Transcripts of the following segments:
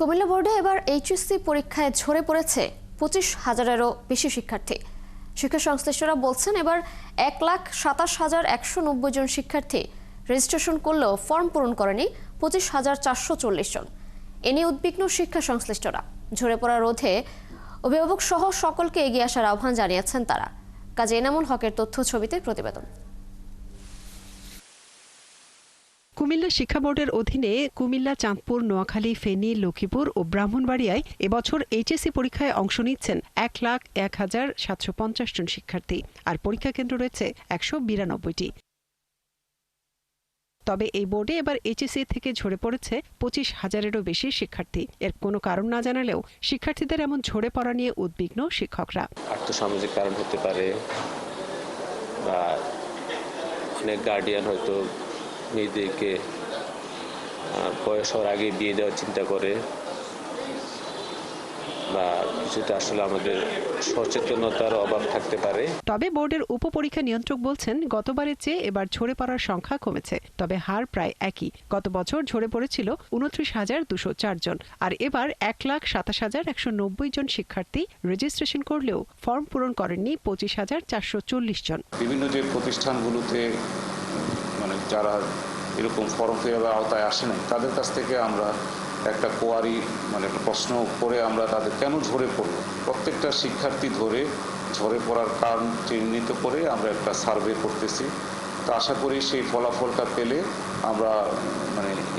কুমিল্লা বোর্ডে এবার এইচএসসি পরীক্ষায় ঝরে পড়েছে 25,000-এরও বেশি শিক্ষার্থী। শিক্ষা সংশ্লিষ্টরা বলছেন এবার 1,27,190 জন শিক্ষার্থী রেজিস্ট্রেশন করলেও ফর্ম পূরণ করেনি 25,440 জন। এ নিয়ে উদ্বিগ্ন শিক্ষা সংশ্লিষ্টরা। ঝরে পড়া রোধে অভিভাবক সহ সকলকে এগিয়ে আসার আহ্বান জানিয়েছেন তারা। কাজী এনামুল হকের তথ্য ছবিতে প্রতিবেদন। কুমিল্লা শিক্ষা বোর্ডের অধীনে কুমিল্লা, চাঁদপুর, নোয়াখালী, ফেনী, লক্ষ্মীপুর ও ব্রাহ্মণবাড়িয়ায় এবছর এইচএসসি পরীক্ষায় অংশ নিচ্ছেন 1,01,750 জন শিক্ষার্থী। আর পরীক্ষা কেন্দ্র রয়েছে 192টি। তবে এই বোর্ডে এবার এইচএসসি থেকে ঝরে পড়েছে 25,000-এরও বেশি শিক্ষার্থী। এর কোনো কারণ না জানালেও শিক্ষার্থীদের এমন ঝরে পড়া নিয়ে উদ্বিগ্ন শিক্ষকরা। আর্থসামাজিক কারণ হতে পারে, বা অনেক গার্ডিয়ান হয়তো মেয়েদেরকে বয়স হওয়ার আগে বিয়ে দেওয়ার চিন্তা করে, বা কিছুটা আসলে আমাদের সচেতনতার অভাব থাকতে পারে। তবে বোর্ডের উপপরীক্ষা নিয়ন্ত্রক বলছেন গতবারের চেয়ে এবার ঝরে পড়ার সংখ্যা কমেছে, তবে হার প্রায় একই। গত বছর ঝরে পড়েছিল 29,204 জন, আর এবার 1,27,190 জন শিক্ষার্থী রেজিস্ট্রেশন করলেও ফর্ম পূরণ করেননি 25,440 জন। বিভিন্ন যে প্রতিষ্ঠানগুলোতে যারা এরকম ফর্ম ফিলের আওতায় আসে না, তাদের কাছ থেকে আমরা একটা কোয়ারি একটা প্রশ্ন করে আমরা তাদের কেন ঝরে পড়লো, প্রত্যেকটা শিক্ষার্থী ধরে ঝরে পড়ার কারণ চিহ্নিত করে আমরা একটা সার্ভে করতেছি। তো আশা করি সেই ফলাফলটা পেলে আমরা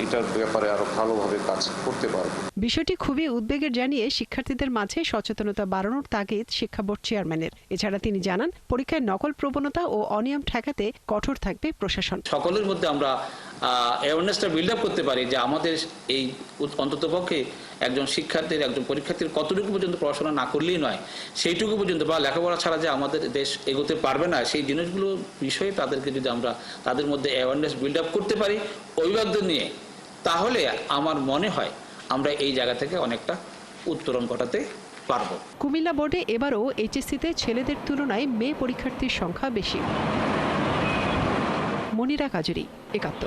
এটার ব্যাপারে আরো ভালোভাবে কাজ করতে পারবো। বিষয়টি খুবই উদ্বেগের জানিয়ে শিক্ষার্থীদের মাঝে সচেতনতা বাড়ানোর তাগিদ শিক্ষা বোর্ড চেয়ারম্যানের। এছাড়া তিনি জানান, পরীক্ষায় নকল প্রবণতা ও অনিয়ম ঠেকাতে কঠোর থাকবে প্রশাসন। সকলের মধ্যে আমরা অ্যাওয়ারনেসটা বিল্ড আপ করতে পারি যে আমাদের এই অন্ততপক্ষে একজন শিক্ষার্থীর, একজন পরীক্ষার্থীর কতটুকু পর্যন্ত পড়াশোনা না করলেই নয়, সেইটুকু পর্যন্ত বা লেখাপড়া ছাড়া যে আমাদের দেশ এগোতে পারবে না, সেই জিনিসগুলো বিষয়ে তাদেরকে যদি আমরা তাদের মধ্যে অ্যাওয়ারনেস বিল্ড আপ করতে পারি অভিভাবকদের নিয়ে, তাহলে আমার মনে হয় আমরা এই জায়গা থেকে অনেকটা উত্তরণ ঘটাতে পারবো। কুমিল্লা বোর্ডে এবারও এইচএসসিতে ছেলেদের তুলনায় মেয়ে পরীক্ষার্থীর সংখ্যা বেশি। মনিরা কাজুরি, ৭১।